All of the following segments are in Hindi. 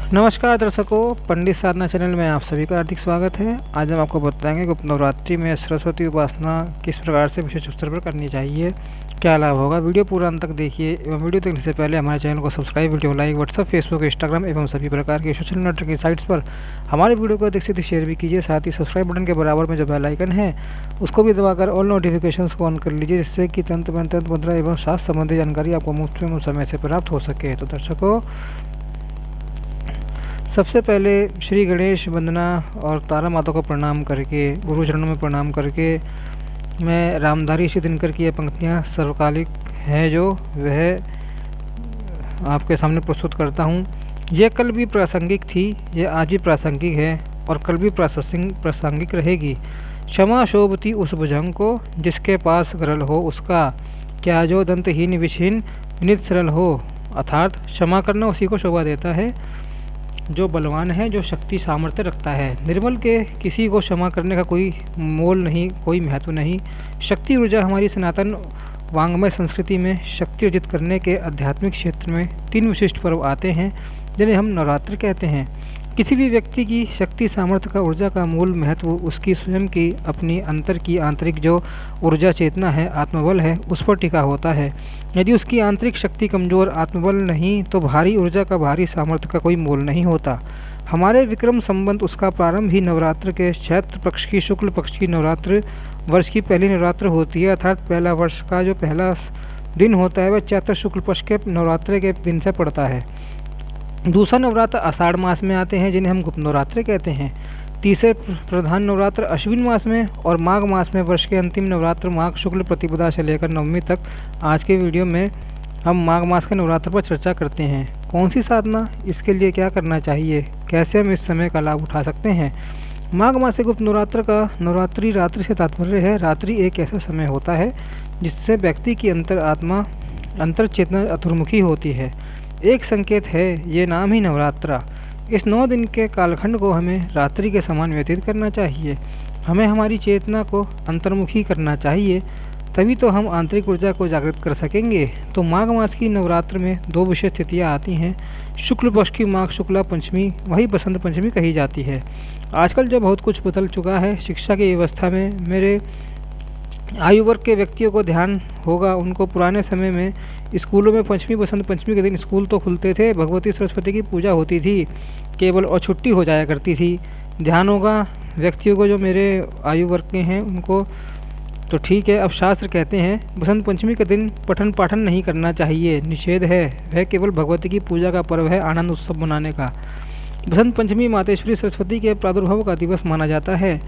नमस्कार दर्शकों, पंडित साधना चैनल में आप सभी का हार्दिक स्वागत है। आज हम आपको बताएंगे गुप्त नवरात्रि में सरस्वती उपासना किस प्रकार से विशेष अवसर पर करनी चाहिए, क्या लाभ होगा। वीडियो पूरा अंत तक देखिए एवं वीडियो देखने से पहले हमारे चैनल को subscribe, video like, WhatsApp, Facebook, Instagram एवं सभी प्रकार के सोशल नेटवर्किंग साइट्स पर हमारे वीडियो को अधिक से अधिक शेयर भी कीजिए। साथ ही सब्सक्राइब बटन के बराबर में जो बेल आइकन है उसको भी दबाकर ऑल नोटिफिकेशंस को ऑन कर लीजिए, जिससे कि तंत्र मंत्र एवं शास्त्र संबंधी जानकारी आपको मुफ्त में समय से प्राप्त हो सके। तो दर्शकों, सबसे पहले श्री गणेश वंदना और तारा माता को प्रणाम करके, गुरु चरणों में प्रणाम करके मैं रामधारी श्री दिनकर की ये पंक्तियाँ सर्वकालिक हैं जो वह आपके सामने प्रस्तुत करता हूँ। ये कल भी प्रासंगिक थी, ये आज भी प्रासंगिक है और कल भी प्रासंगिक रहेगी। क्षमा शोभती उस भुजंग को जिसके पास गरल हो उसका, क्या जो दंतहीन विषहीन विनित सरल हो। अर्थात क्षमा करना उसी को शोभा देता है जो बलवान है, जो शक्ति सामर्थ्य रखता है। निर्बल के किसी को क्षमा करने का कोई मोल नहीं, कोई महत्व नहीं। शक्ति ऊर्जा हमारी सनातन वांग्मय संस्कृति में शक्ति अर्जित करने के आध्यात्मिक क्षेत्र में 3 विशिष्ट पर्व आते हैं जिन्हें हम नवरात्र कहते हैं। किसी भी व्यक्ति की शक्ति सामर्थ्य का, ऊर्जा का मूल महत्व उसकी स्वयं की अपनी अंतर की आंतरिक जो ऊर्जा चेतना है, आत्मबल है, उस पर टिका होता है। यदि उसकी आंतरिक शक्ति कमज़ोर, आत्मबल नहीं, तो भारी ऊर्जा का, भारी सामर्थ्य का कोई मोल नहीं होता। हमारे विक्रम संबंध उसका प्रारंभ ही नवरात्र के चैत्र पक्ष की शुक्ल पक्ष की नवरात्र वर्ष की पहली नवरात्र होती है। अर्थात पहला वर्ष का जो पहला दिन होता है वह चैत्र शुक्ल पक्ष के नवरात्र के दिन से पड़ता है। दूसरा नवरात्र आषाढ़ मास में आते हैं जिन्हें हम गुप्त नवरात्र कहते हैं। तीसरे प्रधान नवरात्र अश्विन मास में और माघ मास में वर्ष के अंतिम नवरात्र माघ शुक्ल प्रतिपदा से लेकर नवमी तक। आज के वीडियो में हम माघ मास के नवरात्र पर चर्चा करते हैं। कौन सी साधना, इसके लिए क्या करना चाहिए, कैसे हम इस समय का लाभ उठा सकते हैं। माघ मास के गुप्त नवरात्र का नवरात्रि रात्रि से तात्पर्य है। रात्रि एक ऐसा समय होता है जिससे व्यक्ति की अंतर चेतना अधुर्मुखी होती है। एक संकेत है ये नाम ही नवरात्रा। इस 9 दिन के कालखंड को हमें रात्रि के समान व्यतीत करना चाहिए। हमें हमारी चेतना को अंतर्मुखी करना चाहिए, तभी तो हम आंतरिक ऊर्जा को जागृत कर सकेंगे। तो माघ मास की नवरात्र में 2 विशेष तिथियाँ आती हैं। शुक्ल पक्ष की माघ शुक्ला पंचमी, वही बसंत पंचमी कही जाती है। आजकल जो बहुत कुछ बदल चुका है शिक्षा की व्यवस्था में, मेरे आयु वर्ग के व्यक्तियों को ध्यान होगा, उनको पुराने समय में स्कूलों में पंचमी, बसंत पंचमी के दिन स्कूल तो खुलते थे, भगवती सरस्वती की पूजा होती थी केवल और छुट्टी हो जाया करती थी। ध्यान होगा व्यक्तियों को, जो मेरे आयु वर्ग के हैं उनको तो ठीक है। अब शास्त्र कहते हैं बसंत पंचमी के दिन पठन पाठन नहीं करना चाहिए, निषेध है। वह केवल भगवती की पूजा का पर्व है, आनंद उत्सव मनाने का। बसंत पंचमी मातेश्वरी सरस्वती के प्रादुर्भाव का दिवस माना जाता है।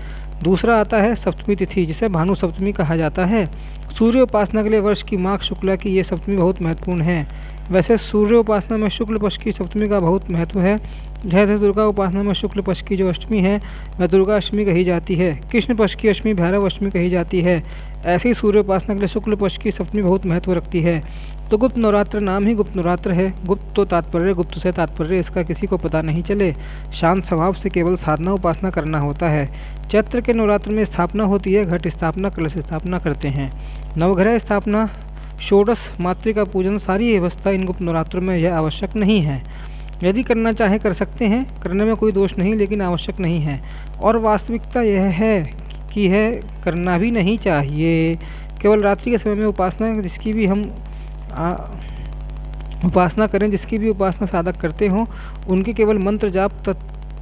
दूसरा आता है सप्तमी तिथि, जिसे भानु सप्तमी कहा जाता है। सूर्य उपासना के लिए वर्ष की माघ शुक्ला की ये सप्तमी बहुत महत्वपूर्ण है। वैसे सूर्य उपासना में शुक्ल पक्ष की सप्तमी का बहुत महत्व है। जैसे दुर्गा उपासना में शुक्ल पक्ष की जो अष्टमी है वह दुर्गा अष्टमी कही जाती है। कृष्ण पक्ष की अष्टमी भैरव अष्टमी कही जाती है। ऐसे ही सूर्य उपासना के लिए शुक्ल पक्ष की सप्तमी बहुत महत्व रखती है। तो गुप्त नवरात्र नाम ही गुप्त नवरात्र है। गुप्त तो तात्पर्य, गुप्त से तात्पर्य इसका किसी को पता नहीं चले। शांत स्वभाव से केवल साधना उपासना करना होता है। चैत्र के नवरात्र में स्थापना होती है, घट स्थापना, कलश स्थापना करते हैं। नवग्रह स्थापना, षोडश मातृका पूजन, सारी व्यवस्था इन गुप्त नवरात्रों में यह आवश्यक नहीं है। यदि करना चाहे कर सकते हैं, करने में कोई दोष नहीं, लेकिन आवश्यक नहीं है। और वास्तविकता यह है कि करना भी नहीं चाहिए। केवल रात्रि के समय में उपासना, जिसकी भी हम उपासना करें, जिसकी भी उपासना साधक करते हों, उनके केवल मंत्र जाप,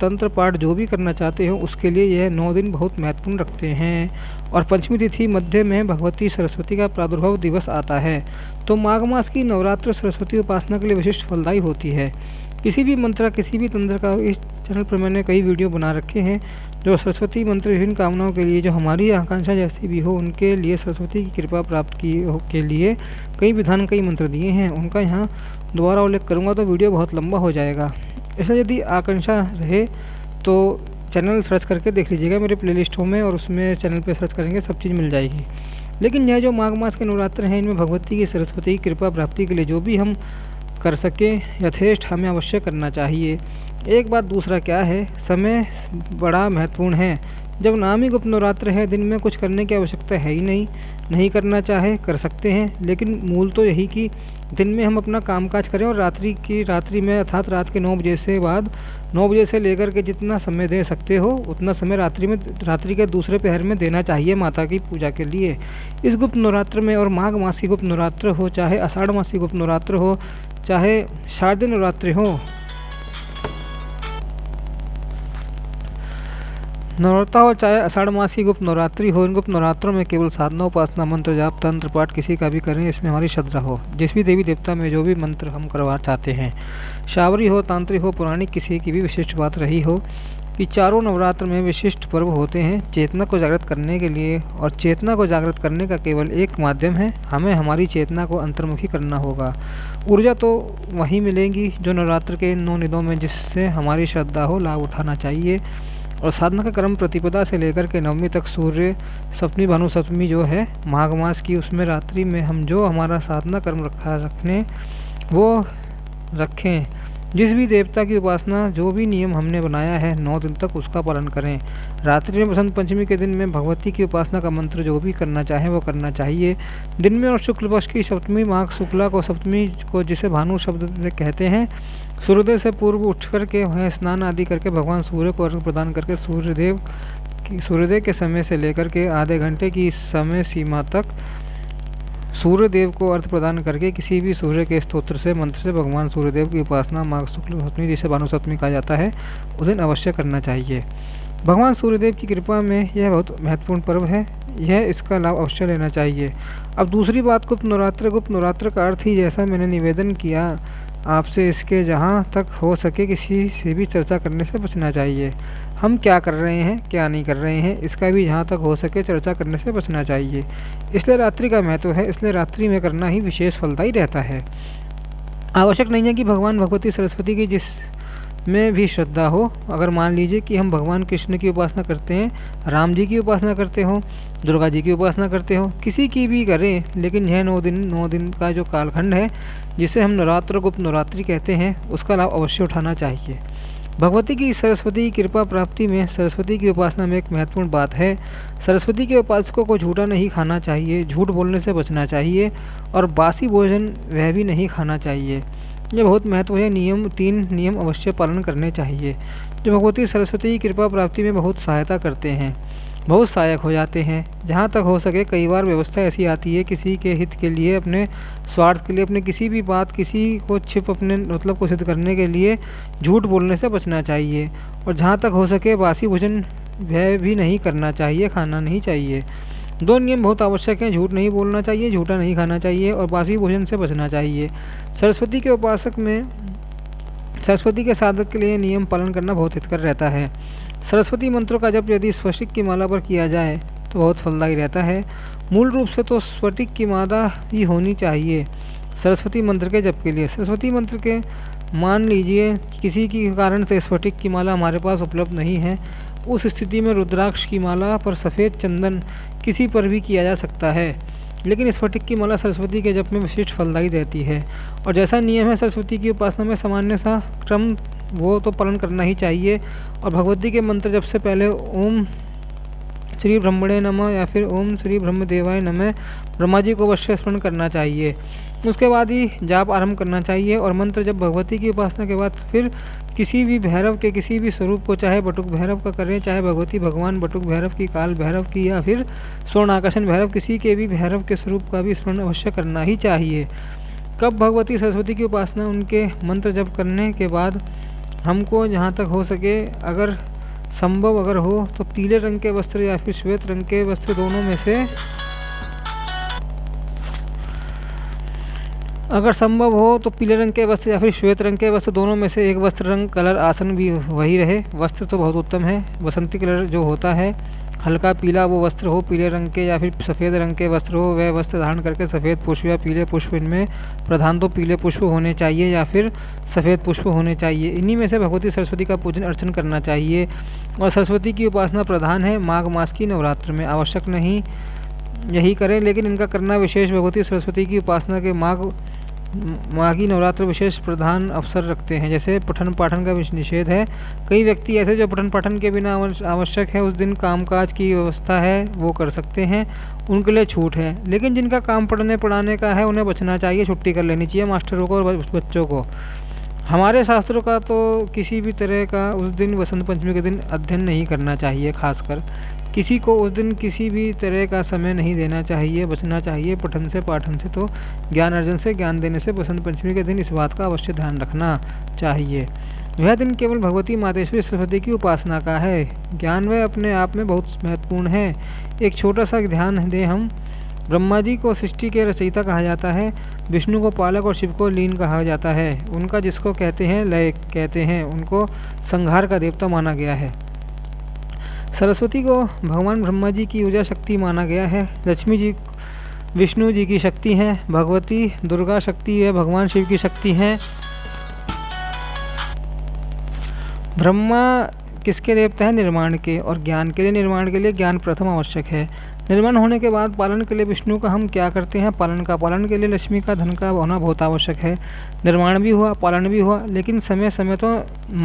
तंत्र पाठ जो भी करना चाहते हो उसके लिए यह 9 दिन बहुत महत्वपूर्ण रखते हैं। और पंचमी तिथि मध्य में भगवती सरस्वती का प्रादुर्भाव दिवस आता है। तो माघ मास की नवरात्र सरस्वती उपासना के लिए विशिष्ट फलदायी होती है। किसी भी मंत्र, किसी भी तंत्र का इस चैनल पर मैंने कई वीडियो बना रखे हैं जो सरस्वती मंत्र विभिन्न कामनाओं के लिए, जो हमारी आकांक्षा जैसी भी हो उनके लिए, सरस्वती की कृपा प्राप्त के लिए कई विधान, कई मंत्र दिए हैं। उनका यहाँ दोबारा उल्लेख करूँगा तो वीडियो बहुत लंबा हो जाएगा। ऐसा यदि आकांक्षा रहे तो चैनल सर्च करके देख लीजिएगा मेरे प्लेलिस्टों में, और उसमें चैनल पे सर्च करेंगे सब चीज़ मिल जाएगी। लेकिन यह जो माघ मास के नवरात्र हैं इनमें भगवती की, सरस्वती की कृपा प्राप्ति के लिए जो भी हम कर सकें यथेष्ट हमें अवश्य करना चाहिए। एक बात दूसरा क्या है, समय बड़ा महत्वपूर्ण है। जब नाम ही गुप्त नवरात्र है, दिन में कुछ करने की आवश्यकता है ही नहीं। नहीं करना चाहे कर सकते हैं, लेकिन मूल तो यही कि दिन में हम अपना कामकाज करें और रात्रि में अर्थात रात के 9 बजे से बाद 9 बजे से लेकर के जितना समय दे सकते हो उतना समय रात्रि के दूसरे पहर में देना चाहिए माता की पूजा के लिए। इस गुप्त नवरात्र में और माघ मासी गुप्त नवरात्र हो, चाहे आषाढ़ मासी गुप्त नवरात्र हो, चाहे शारदीय नवरात्रि हो, नवरात्र हो चाहे आषाढ़ मासी गुप्त नवरात्रि हो, इन गुप्त नवरात्रों में केवल साधना, उपासना, मंत्र जाप, तंत्र पाठ किसी का भी करें, इसमें हमारी श्रद्धा हो। जिस भी देवी देवता में जो भी मंत्र हम करवा चाहते हैं, शावरी हो, तांत्रिक हो, पौराणिक किसी की भी विशिष्ट बात रही हो कि चारों नवरात्र में विशिष्ट पर्व होते हैं चेतना को जागृत करने के लिए, और चेतना को जागृत करने का केवल एक माध्यम है, हमें हमारी चेतना को अंतर्मुखी करना होगा। ऊर्जा तो वही मिलेगी जो नवरात्र के 9 निदों में जिससे हमारी श्रद्धा हो, लाभ उठाना चाहिए। और साधना का क्रम प्रतिपदा से लेकर के नवमी तक, सूर्य सप्तमी, भानु सप्तमी जो है माघ मास की, उसमें रात्रि में हम जो हमारा साधना कर्म रखने वो रखें। जिस भी देवता की उपासना जो भी नियम हमने बनाया है 9 दिन तक उसका पालन करें। रात्रि में बसंत पंचमी के दिन में भगवती की उपासना का मंत्र जो भी करना चाहें वो करना चाहिए। दिन में और शुक्ल पक्ष की सप्तमी, माघ शुक्ला को सप्तमी को जिसे भानु शब्द में कहते हैं, सूर्योदय से पूर्व उठ करके वह स्नान आदि करके भगवान सूर्य को अर्घ्य प्रदान करके सूर्योदय के समय से लेकर के आधे घंटे की समय सीमा तक सूर्यदेव को अर्घ्य प्रदान करके किसी भी सूर्य के स्तोत्र से, मंत्र से भगवान सूर्यदेव की उपासना माघ शुक्ल सप्तमी जिसे भानु सप्तमी कहा जाता है उस दिन अवश्य करना चाहिए। भगवान सूर्यदेव की कृपा में यह बहुत महत्वपूर्ण पर्व है, यह इसका लाभ अवश्य लेना चाहिए। अब दूसरी बात, गुप्त नवरात्र का अर्थ ही जैसा मैंने निवेदन किया आपसे, इसके जहाँ तक हो सके किसी से भी चर्चा करने से बचना चाहिए। हम क्या कर रहे हैं, क्या नहीं कर रहे हैं, इसका भी जहाँ तक हो सके चर्चा करने से बचना चाहिए। इसलिए रात्रि का महत्व है, इसलिए रात्रि में करना ही विशेष फलदायी रहता है। आवश्यक नहीं है कि भगवान भगवती सरस्वती की जिस में भी श्रद्धा हो। अगर मान लीजिए कि हम भगवान कृष्ण की उपासना करते हैं, राम जी की उपासना करते हो, दुर्गा जी की उपासना करते हो, किसी की भी करें, लेकिन यह 9 दिन का जो कालखंड है जिसे हम नवरात्र गुप्त नवरात्रि कहते हैं उसका लाभ अवश्य उठाना चाहिए। भगवती की सरस्वती की कृपा प्राप्ति में सरस्वती की उपासना में एक महत्वपूर्ण बात है, सरस्वती के उपासकों को झूठा नहीं खाना चाहिए, झूठ बोलने से बचना चाहिए और बासी भोजन वह भी नहीं खाना चाहिए। यह बहुत महत्व है। 3 नियम अवश्य पालन करने चाहिए जो भगवती सरस्वती की कृपा प्राप्ति में बहुत सहायता करते हैं, बहुत सहायक हो जाते हैं। जहाँ तक हो सके कई बार व्यवस्था ऐसी आती है किसी के हित के लिए, अपने स्वार्थ के लिए, अपने किसी भी बात, किसी को अपने मतलब को सिद्ध करने के लिए झूठ बोलने से बचना चाहिए। और जहाँ तक हो सके बासी भोजन वह भी नहीं करना चाहिए, खाना नहीं चाहिए। 2 नियम बहुत आवश्यक हैं, झूठ नहीं बोलना चाहिए, झूठा नहीं खाना चाहिए और बासी भोजन से बचना चाहिए। सरस्वती के उपासक में, सरस्वती के साधक के लिए नियम पालन करना बहुत हितकर रहता है। सरस्वती मंत्रों का जप यदि स्फटिक की माला पर किया जाए तो बहुत फलदायी रहता है। मूल रूप से तो स्फटिक की माला ही होनी चाहिए सरस्वती मंत्र के जप के लिए। सरस्वती मंत्र के मान लीजिए किसी के कारण से स्फटिक की माला हमारे पास उपलब्ध नहीं है, उस स्थिति में रुद्राक्ष की माला पर सफ़ेद चंदन किसी पर भी किया जा सकता है, लेकिन स्फटिक की माला सरस्वती के जप में विशिष्ट फलदायी रहती है। और जैसा नियम है सरस्वती की उपासना में सामान्य सा क्रम वो तो पालन करना ही चाहिए। और भगवती के मंत्र जब से पहले ओम श्री ब्रह्मणे नमः या फिर ओम श्री ब्रह्मदेवाय नमः ब्रह्मा जी को अवश्य स्मरण करना चाहिए, उसके बाद ही जाप आरंभ करना चाहिए। और मंत्र जब भगवती की उपासना के बाद फिर किसी भी भैरव के किसी भी स्वरूप को, चाहे बटुक भैरव का करें, चाहे भगवती भगवान बटुक भैरव की, काल भैरव की या फिर स्वर्ण आकर्षण भैरव, किसी के भी भैरव के स्वरूप का भी स्मरण अवश्य करना ही चाहिए। कब भगवती सरस्वती की उपासना उनके मंत्र जप करने के बाद हमको जहाँ तक हो सके अगर संभव अगर हो तो पीले रंग के वस्त्र या फिर श्वेत रंग के वस्त्र दोनों में से, अगर संभव हो तो पीले रंग के वस्त्र या फिर श्वेत रंग के वस्त्र दोनों में से एक वस्त्र रंग कलर आसन भी वही रहे। वस्त्र तो बहुत उत्तम है, बसंती कलर जो होता है हल्का पीला वो वस्त्र हो पीले रंग के, या फिर सफ़ेद रंग के वस्त्र हो, वह वस्त्र धारण करके सफ़ेद पुष्प या पीले पुष्प, इनमें प्रधान तो पीले पुष्प होने चाहिए या फिर सफ़ेद पुष्प होने चाहिए। इन्हीं में से भगवती सरस्वती का पूजन अर्चन करना चाहिए। और सरस्वती की उपासना प्रधान है माघ मास की नवरात्र में, आवश्यक नहीं यही करें, लेकिन इनका करना विशेष भगवती सरस्वती की उपासना के माघी नवरात्र विशेष प्रधान अवसर रखते हैं। जैसे पठन पाठन का निषेध है, कई व्यक्ति ऐसे जो पठन पाठन के बिना आवश्यक है उस दिन कामकाज की व्यवस्था है वो कर सकते हैं, उनके लिए छूट है। लेकिन जिनका काम पढ़ने पढ़ाने का है उन्हें बचना चाहिए, छुट्टी कर लेनी चाहिए मास्टरों को और बच्चों को। हमारे शास्त्रों का तो किसी भी तरह का उस दिन बसंत पंचमी के दिन अध्ययन नहीं करना चाहिए। खासकर किसी को उस दिन किसी भी तरह का समय नहीं देना चाहिए, बचना चाहिए पठन से पाठन से, तो ज्ञान अर्जन से, ज्ञान देने से बसंत पंचमी के दिन इस बात का अवश्य ध्यान रखना चाहिए। यह दिन केवल भगवती मातेश्वरी सरस्वती की उपासना का है। ज्ञान वह अपने आप में बहुत महत्वपूर्ण है। एक छोटा सा ध्यान दें हम। ब्रह्मा जी को सृष्टि के रचयिता कहा जाता है, विष्णु को पालक और शिव को लीन कहा जाता है। उनका जिसको कहते हैं लय कहते हैं, उनको संहार का देवता माना गया है। सरस्वती को भगवान ब्रह्मा जी की ऊर्जा शक्ति माना गया है। लक्ष्मी जी विष्णु जी की शक्ति हैं, भगवती दुर्गा शक्ति है, भगवान शिव की शक्ति हैं। ब्रह्मा किसके देवता है? निर्माण के और ज्ञान के लिए। निर्माण के लिए ज्ञान प्रथम आवश्यक है। निर्माण होने के बाद पालन के लिए विष्णु का हम क्या करते हैं? पालन का। पालन के लिए लक्ष्मी का धन का होना बहुत आवश्यक है। निर्माण भी हुआ, पालन भी हुआ, लेकिन समय समय तो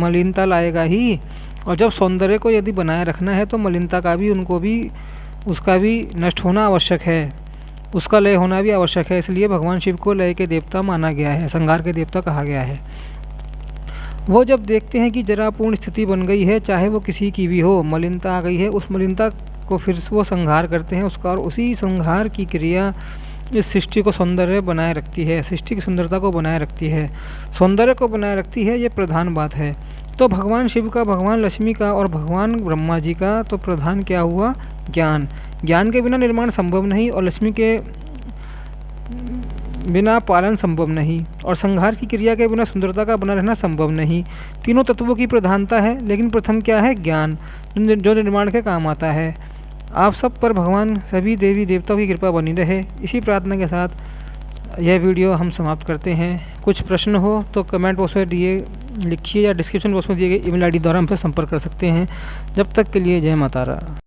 मलिनता लाएगा ही। और जब सौंदर्य को यदि बनाए रखना है तो मलिनता का भी, उनको भी, उसका भी नष्ट होना आवश्यक है, उसका लय होना भी आवश्यक है। इसलिए भगवान शिव को लय के देवता माना गया है, संहार के देवता कहा गया है। वो जब देखते हैं कि जरापूर्ण स्थिति बन गई है, चाहे वो किसी की भी हो, मलिनता आ गई है, उस मलिनता को फिर वो संहार करते हैं उसका, और उसी संहार की क्रिया इस सृष्टि को सौंदर्य बनाए रखती है, सृष्टि की सुंदरता को बनाए रखती है, सौंदर्य को बनाए रखती है। ये प्रधान बात है। तो भगवान शिव का, भगवान लक्ष्मी का और भगवान ब्रह्मा जी का तो प्रधान क्या हुआ? ज्ञान। ज्ञान के बिना निर्माण संभव नहीं, और लक्ष्मी के बिना पालन संभव नहीं, और संहार की क्रिया के बिना सुंदरता का बना रहना संभव नहीं। तीनों तत्वों की प्रधानता है, लेकिन प्रथम क्या है? ज्ञान, जो निर्माण के काम आता है। आप सब पर भगवान सभी देवी देवताओं की कृपा बनी रहे। इसी प्रार्थना के साथ यह वीडियो हम समाप्त करते हैं। कुछ प्रश्न हो तो कमेंट बॉक्स में लिखिए, या डिस्क्रिप्शन बॉक्स में दिए गए ईमेल आईडी द्वारा हमसे संपर्क कर सकते हैं। जब तक के लिए जय माता रा।